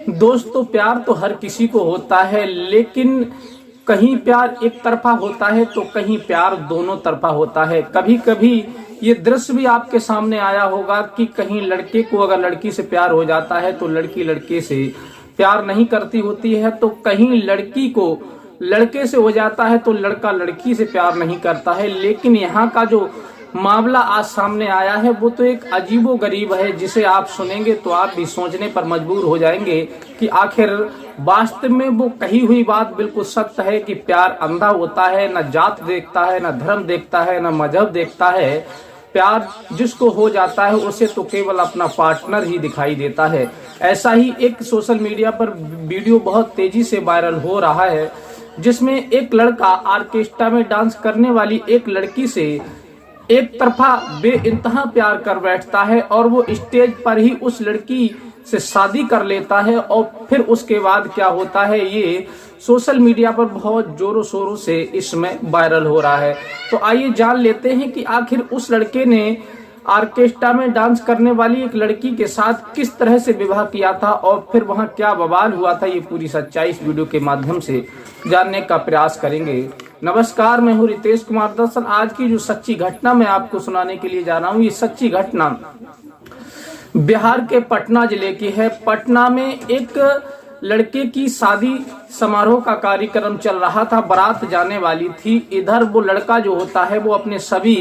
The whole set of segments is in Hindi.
दोस्तों, प्यार तो हर किसी को होता है, लेकिन कहीं प्यार एक तरफा होता है तो कहीं प्यार दोनों तरफा होता है। कभी कभी ये दृश्य भी आपके सामने आया होगा कि कहीं लड़के को अगर लड़की से प्यार हो जाता है तो लड़की लड़के से प्यार नहीं करती होती है, तो कहीं लड़की को लड़के से हो जाता है तो लड़का लड़की से प्यार नहीं करता है। लेकिन यहाँ का जो मामला आज सामने आया है वो तो एक अजीबो गरीब है, जिसे आप सुनेंगे तो आप भी सोचने पर मजबूर हो जाएंगे कि आखिर वास्तव में वो कही हुई बात बिल्कुल सत्य है कि प्यार अंधा होता है, न जात देखता है, न धर्म देखता है, न मजहब देखता है। प्यार जिसको हो जाता है उसे तो केवल अपना पार्टनर ही दिखाई देता है। ऐसा ही एक सोशल मीडिया पर वीडियो बहुत तेजी से वायरल हो रहा है, जिसमें एक लड़का ऑर्केस्ट्रा में डांस करने वाली एक लड़की से एक तरफा बेइंतहा प्यार कर बैठता है और वो स्टेज पर ही उस लड़की से शादी कर लेता है। और फिर उसके बाद क्या होता है, ये सोशल मीडिया पर बहुत जोरों शोरों से इसमें वायरल हो रहा है। तो आइए जान लेते हैं कि आखिर उस लड़के ने ऑर्केस्ट्रा में डांस करने वाली एक लड़की के साथ किस तरह से विवाह किया था और फिर वहां क्या बवाल हुआ था। ये पूरी सच्चाई इस वीडियो के माध्यम से जानने का प्रयास करेंगे। नमस्कार, मैं हूँ रितेश कुमार। दरअसल आज की जो सच्ची घटना मैं आपको सुनाने के लिए जा रहा हूँ, ये सच्ची घटना बिहार के पटना जिले की है। पटना में एक लड़के की शादी समारोह का कार्यक्रम चल रहा था, बारात जाने वाली थी। इधर वो लड़का जो होता है वो अपने सभी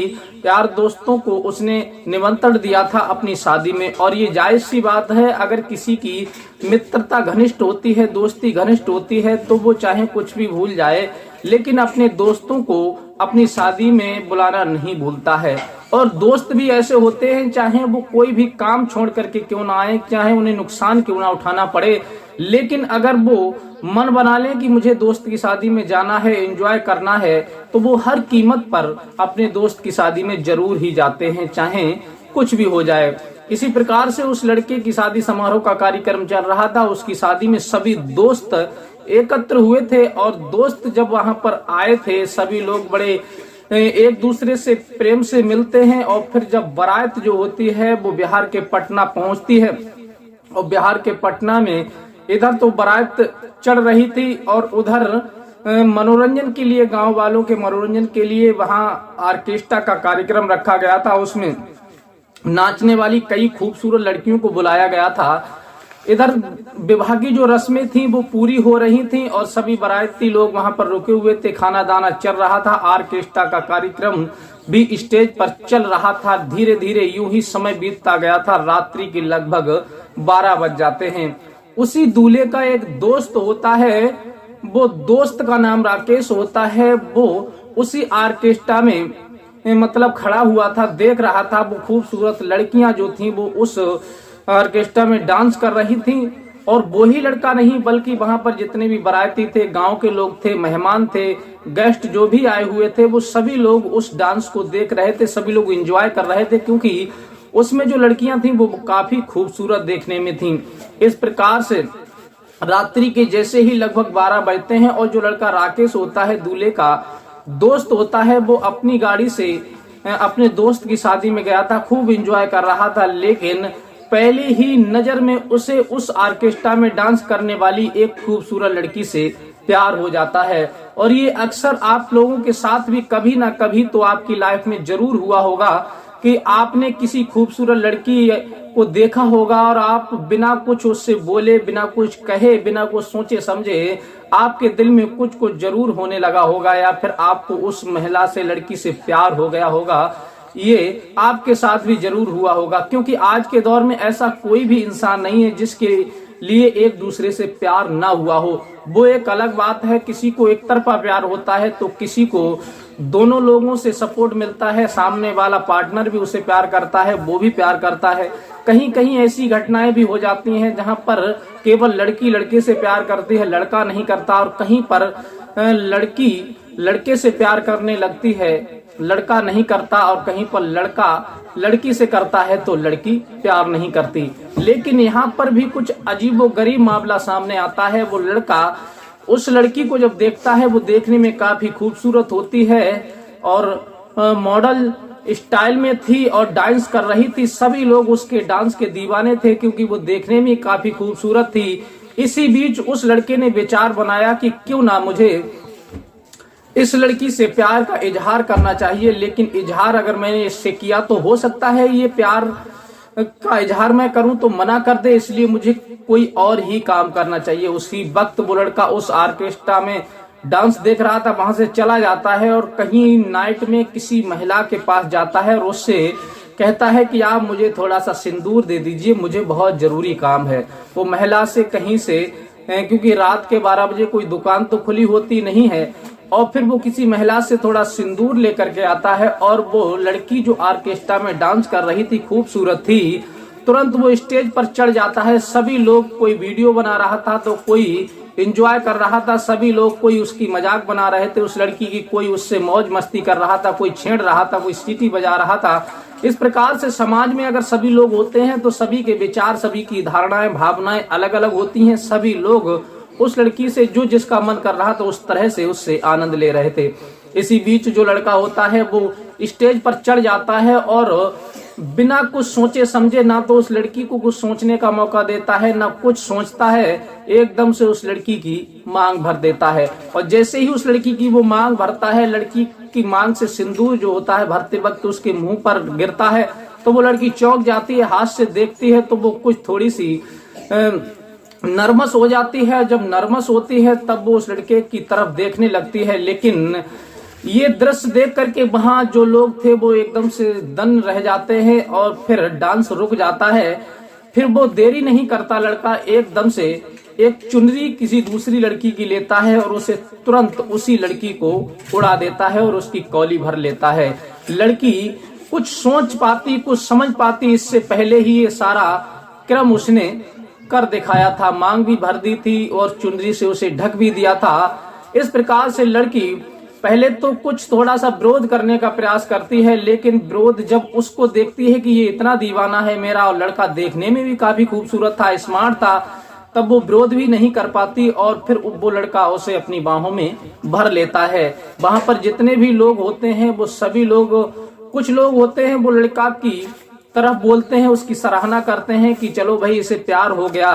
यार दोस्तों को उसने निमंत्रण दिया था अपनी शादी में। और ये जायज सी बात है, अगर किसी की मित्रता घनिष्ठ होती है, दोस्ती घनिष्ठ होती है, तो वो चाहे कुछ भी भूल जाए लेकिन अपने दोस्तों को अपनी शादी में बुलाना नहीं भूलता है। और दोस्त भी ऐसे होते हैं, चाहे वो कोई भी काम छोड़ करके क्यों ना आए, चाहे उन्हें नुकसान क्यों ना उठाना पड़े, लेकिन अगर वो मन बना लें कि मुझे दोस्त की शादी में जाना है, एंजॉय करना है, तो वो हर कीमत पर अपने दोस्त की शादी में जरूर ही जाते हैं, चाहे कुछ भी हो जाए। इसी प्रकार से उस लड़के की शादी समारोह का कार्यक्रम चल रहा था। उसकी शादी में सभी दोस्त एकत्र हुए थे और दोस्त जब वहां पर आए थे, सभी लोग बड़े एक दूसरे से प्रेम से मिलते हैं। और फिर जब बारात जो होती है वो बिहार के पटना पहुंचती है और बिहार के पटना में इधर तो बारात चढ़ रही थी और उधर मनोरंजन के लिए, गांव वालों के मनोरंजन के लिए वहां ऑर्केस्ट्रा का कार्यक्रम रखा गया था। उसमें नाचने वाली कई खूबसूरत लड़कियों को बुलाया गया था। इधर विवाह की जो रस्में थी वो पूरी हो रही थी और सभी बाराती लोग वहां पर रुके हुए थे, खाना दाना चल रहा था, ऑर्केस्ट्रा का कार्यक्रम भी स्टेज पर चल रहा था। धीरे धीरे यूं ही समय बीतता गया था। रात्रि के लगभग 12 बज जाते हैं। उसी दूल्हे का एक दोस्त होता है, वो दोस्त का नाम राकेश होता है। वो उसी ऑर्केस्ट्रा में मतलब खड़ा हुआ था, देख रहा था वो खूबसूरत लड़कियां जो थी वो उस ऑर्केस्ट्रा में डांस कर रही थी। और वो ही लड़का नहीं बल्कि वहां पर जितने भी बाराती थे, गांव के लोग थे, मेहमान थे, गेस्ट जो भी आए हुए थे, वो सभी लोग उस डांस को देख रहे थे, सभी लोग एंजॉय कर रहे थे, क्योंकि उसमें जो लड़कियां थी वो काफी खूबसूरत देखने में थी। इस प्रकार से रात्रि के जैसे ही लगभग 12 बजते हैं और जो लड़का राकेश होता है, दूल्हे का दोस्त होता है, वो अपनी गाड़ी से अपने दोस्त की शादी में गया था, खूब एंजॉय कर रहा था। लेकिन पहले ही नजर में उसे उस ऑर्केस्ट्रा में डांस करने वाली एक खूबसूरत लड़की से प्यार हो जाता है। और ये अक्सर आप लोगों के साथ भी कभी ना कभी तो आपकी लाइफ में जरूर हुआ होगा कि आपने किसी खूबसूरत लड़की को देखा होगा और आप बिना कुछ उससे बोले, बिना कुछ कहे, बिना कुछ सोचे समझे आपके दिल में कुछ कुछ जरूर होने लगा होगा, या फिर आपको उस महिला से, लड़की से प्यार हो गया होगा। ये आपके साथ भी जरूर हुआ होगा, क्योंकि आज के दौर में ऐसा कोई भी इंसान नहीं है जिसके लिए एक दूसरे से प्यार ना हुआ हो। वो एक अलग बात है, किसी को एक तरफा प्यार होता है तो किसी को दोनों लोगों से सपोर्ट मिलता है, सामने वाला पार्टनर भी उसे प्यार करता है, वो भी प्यार करता है। कहीं कहीं ऐसी घटनाएं भी हो जाती हैं जहां पर केवल लड़की लड़के से प्यार करती है, लड़का नहीं करता, और कहीं पर लड़की लड़के से प्यार करने लगती है, लड़का नहीं करता, और कहीं पर लड़का लड़की से करता है तो लड़की प्यार नहीं करती। लेकिन यहाँ पर भी कुछ अजीबोगरीब मामला सामने आता है। वो लड़का उस लड़की को जब देखता है, वो देखने में काफी खूबसूरत होती है और मॉडल स्टाइल में थी और डांस कर रही थी। सभी लोग उसके डांस के दीवाने थे क्योंकि वो देखने में काफी खूबसूरत थी। इसी बीच उस लड़के ने विचार बनाया कि क्यों ना मुझे इस लड़की से प्यार का इजहार करना चाहिए, लेकिन इजहार अगर मैंने इससे किया तो हो सकता है ये प्यार का इजहार मैं करूं तो मना कर दे, इसलिए मुझे कोई और ही काम करना चाहिए। उसी वक्त वो लड़का उस ऑर्केस्ट्रा में डांस देख रहा था, वहां से चला जाता है और कहीं नाइट में किसी महिला के पास जाता है और उससे कहता है कि आप मुझे थोड़ा सा सिंदूर दे दीजिए, मुझे बहुत जरूरी काम है। वो महिला से कहीं से, क्योंकि रात के 12 बजे कोई दुकान तो खुली होती नहीं है, और फिर वो किसी महिला से थोड़ा सिंदूर लेकर के आता है और वो लड़की जो ऑर्केस्ट्रा में डांस कर रही थी, खूबसूरत थी, तुरंत वो स्टेज पर चढ़ जाता है। सभी लोग, कोई वीडियो बना रहा था तो कोई एंजॉय कर रहा था, सभी लोग कोई उसकी मजाक बना रहे थे उस लड़की की, कोई उससे मौज मस्ती कर रहा था, कोई छेड़ रहा था, कोई सीटी बजा रहा था। इस प्रकार से समाज में अगर सभी लोग होते हैं तो सभी के विचार, सभी की धारणाएं, भावनाएं अलग अलग होती हैं। सभी लोग उस लड़की से जो जिसका मन कर रहा था उस तरह से उससे आनंद ले रहे थे। इसी बीच जो लड़का होता है वो स्टेज पर चढ़ जाता है और बिना कुछ सोचे समझे, ना तो उस लड़की को कुछ सोचने का मौका देता है, ना कुछ सोचता है, एकदम से उस लड़की की मांग भर देता है। और जैसे ही उस लड़की की वो मांग भरता है, लड़की की मांग से सिंदूर जो होता है भरते वक्त उसके मुंह पर गिरता है, तो वो लड़की चौंक जाती है, हाथ से देखती है तो वो कुछ थोड़ी सी नर्वस हो जाती है। जब नर्वस होती है तब वो उस लड़के की तरफ देखने लगती है, लेकिन ये दृश्य देख करके वहां जो लोग थे वो एकदम से दंग रह जाते हैं और फिर डांस रुक जाता है। फिर वो देरी नहीं करता, लड़का एकदम से एक चुनरी किसी दूसरी लड़की की लेता है और उसे तुरंत उसी लड़की को उड़ा देता है और उसकी कौली भर लेता है। लड़की कुछ सोच पाती, कुछ समझ पाती, इससे पहले ही ये सारा क्रम उसने कर दिखाया था। मांग भी भर दी थी और चुनरी से उसे ढक भी दिया था। इस प्रकार से लड़की पहले तो कुछ थोड़ा सा विरोध करने का प्रयास करती है, लेकिन विरोध जब उसको देखती है कि ये इतना दीवाना है मेरा और लड़का देखने में भी काफी खूबसूरत था, स्मार्ट था, तब वो विरोध भी नहीं कर पाती और फिर वो लड़का उसे अपनी बाहों में भर लेता है। वहां पर जितने भी लोग होते हैं वो सभी लोग, कुछ लोग होते हैं वो लड़का की तरफ बोलते हैं, उसकी सराहना करते हैं कि चलो भाई इसे प्यार हो गया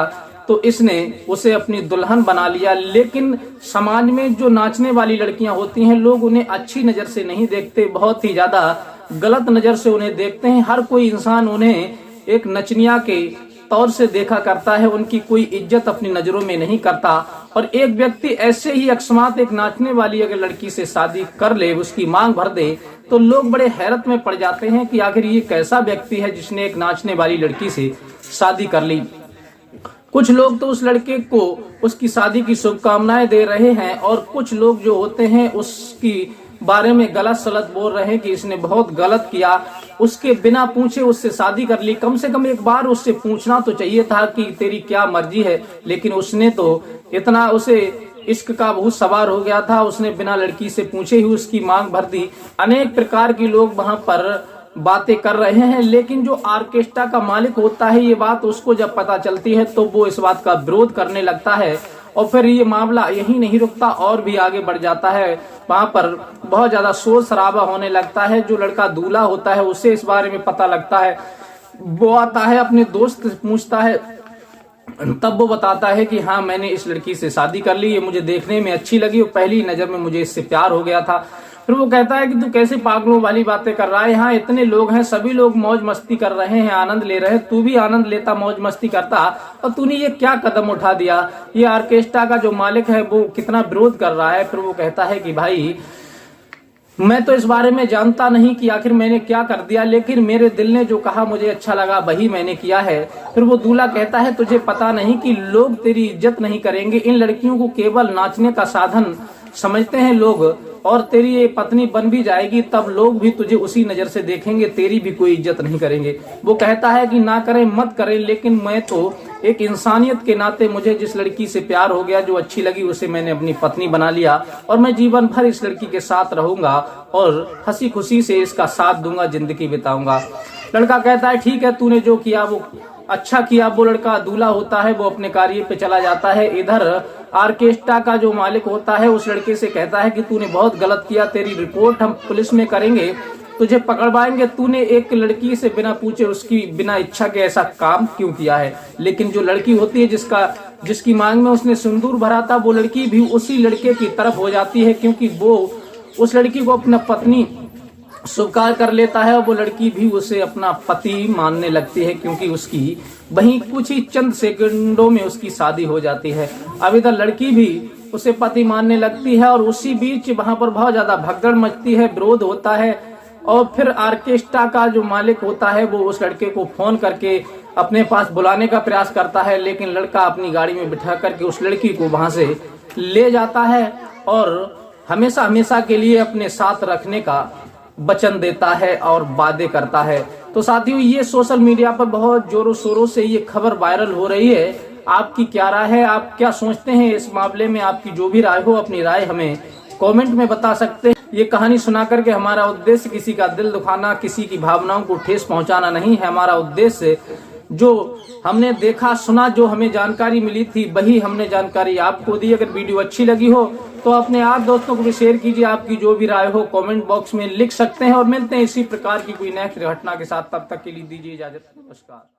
तो इसने उसे अपनी दुल्हन बना लिया। लेकिन समाज में जो नाचने वाली लड़कियां होती हैं, लोग उन्हें अच्छी नजर से नहीं देखते, बहुत ही ज्यादा गलत नजर से उन्हें देखते हैं। हर कोई इंसान उन्हें एक नचनिया के तौर से देखा करता है, उनकी कोई इज्जत अपनी नजरों में नहीं करता। और एक व्यक्ति ऐसे ही अकस्मात एक नाचने वाली अगर लड़की से शादी कर ले, उसकी मांग भर दे, तो लोग बड़े हैरत में पड़ जाते हैं कि आखिर ये कैसा व्यक्ति है जिसने एक नाचने वाली लड़की से शादी कर ली। कुछ लोग तो उस लड़के को उसकी शादी की शुभकामनाएं दे रहे हैं और कुछ लोग जो होते हैं उसकी बारे में गलत सलत बोल रहे हैं कि इसने बहुत गलत किया, उसके बिना पूछे उससे शादी कर ली। कम से कम एक बार उससे पूछना तो चाहिए था कि तेरी क्या मर्जी है, लेकिन उसने तो इतना, उसे इश्क का भूत सवार हो गया था, उसने बिना लड़की से पूछे ही उसकी मांग भर दी। अनेक प्रकार के लोग वहां पर बातें कर रहे हैं, लेकिन जो ऑर्केस्ट्रा का मालिक होता है ये बात उसको जब पता चलती है तो वो इस बात का विरोध करने लगता है और फिर ये मामला यही नहीं रुकता और भी आगे बढ़ जाता है। वहां पर बहुत ज्यादा शोर शराबा होने लगता है। जो लड़का दूल्हा होता है उसे इस बारे में पता लगता है, वो आता है अपने दोस्त से पूछता है, तब वो बताता है कि हाँ मैंने इस लड़की से शादी कर ली, ये मुझे देखने में अच्छी लगी और पहली नजर में मुझे इससे प्यार हो गया था। फिर वो कहता है कि तू कैसे पागलों वाली बातें कर रहा है, यहाँ इतने लोग हैं, सभी लोग मौज मस्ती कर रहे हैं, आनंद ले रहे हैं, तू भी आनंद लेता, मौज मस्ती करता, और तूने ये क्या कदम उठा दिया। ये ऑर्केस्ट्रा का जो मालिक है वो कितना विरोध कर रहा है। फिर वो कहता है कि भाई मैं तो इस बारे में जानता नहीं कि आखिर मैंने क्या कर दिया, लेकिन मेरे दिल ने जो कहा मुझे अच्छा लगा वही मैंने किया है। फिर वो दूल्हा कहता है तुझे पता नहीं कि लोग तेरी इज्जत नहीं करेंगे, इन लड़कियों को केवल नाचने का साधन समझते हैं लोग, और तेरी ये पत्नी बन भी जाएगी तब लोग भी तुझे उसी नजर से देखेंगे, तेरी भी कोई इज्जत नहीं करेंगे। वो कहता है कि ना करें मत करें, लेकिन मैं तो एक इंसानियत के नाते मुझे जिस लड़की से प्यार हो गया, जो अच्छी लगी, उसे मैंने अपनी पत्नी बना लिया और मैं जीवन भर इस लड़की के साथ रहूंगा और हंसी खुशी से इसका साथ दूंगा, जिंदगी बिताऊंगा। लड़का कहता है ठीक है, तूने जो किया वो अच्छा किया। वो लड़का दूल्हा होता है, वो अपने कार्य पे चला जाता है। इधर ऑर्केस्ट्रा का जो मालिक होता है उस लड़के से कहता है कि तूने बहुत गलत किया, तेरी रिपोर्ट हम पुलिस में करेंगे तुझे पकड़वाएंगे, तूने एक लड़की से बिना पूछे उसकी बिना इच्छा के ऐसा काम क्यों किया है। लेकिन जो लड़की होती है जिसकी मांग में उसने सिंदूर भरा था, वो लड़की भी उसी लड़के की तरफ हो जाती है, क्योंकि वो उस लड़की को अपना पत्नी स्वीकार कर लेता है और वो लड़की भी उसे अपना पति मानने लगती है, क्योंकि उसकी वहीं कुछ ही चंद सेकंडों में उसकी शादी हो जाती है। अब इधर लड़की भी उसे पति मानने लगती है और उसी बीच वहां पर बहुत ज्यादा भगदड़ मचती है, विरोध होता है। और फिर ऑर्केस्ट्रा का जो मालिक होता है वो उस लड़के को फोन करके अपने पास बुलाने का प्रयास करता है, लेकिन लड़का अपनी गाड़ी में बिठा करके उस लड़की को वहां से ले जाता है और हमेशा हमेशा के लिए अपने साथ रखने का वचन देता है और वादे करता है। तो साथियों, ये सोशल मीडिया पर बहुत जोरों शोरों से ये खबर वायरल हो रही है। आपकी क्या राय है, आप क्या सोचते हैं इस मामले में? आपकी जो भी राय हो, अपनी राय हमें कमेंट में बता सकते हैं। ये कहानी सुना करके हमारा उद्देश्य किसी का दिल दुखाना, किसी की भावनाओं को ठेस पहुंचाना नहीं है। हमारा उद्देश्य जो हमने देखा सुना, जो हमें जानकारी मिली थी, वही हमने जानकारी आपको दी। अगर वीडियो अच्छी लगी हो तो अपने आप दोस्तों को भी शेयर कीजिए। आपकी जो भी राय हो कमेंट बॉक्स में लिख सकते हैं और मिलते हैं इसी प्रकार की कोई नेक्स्ट घटना के साथ। तब तक के लिए दीजिए इजाजत, नमस्कार।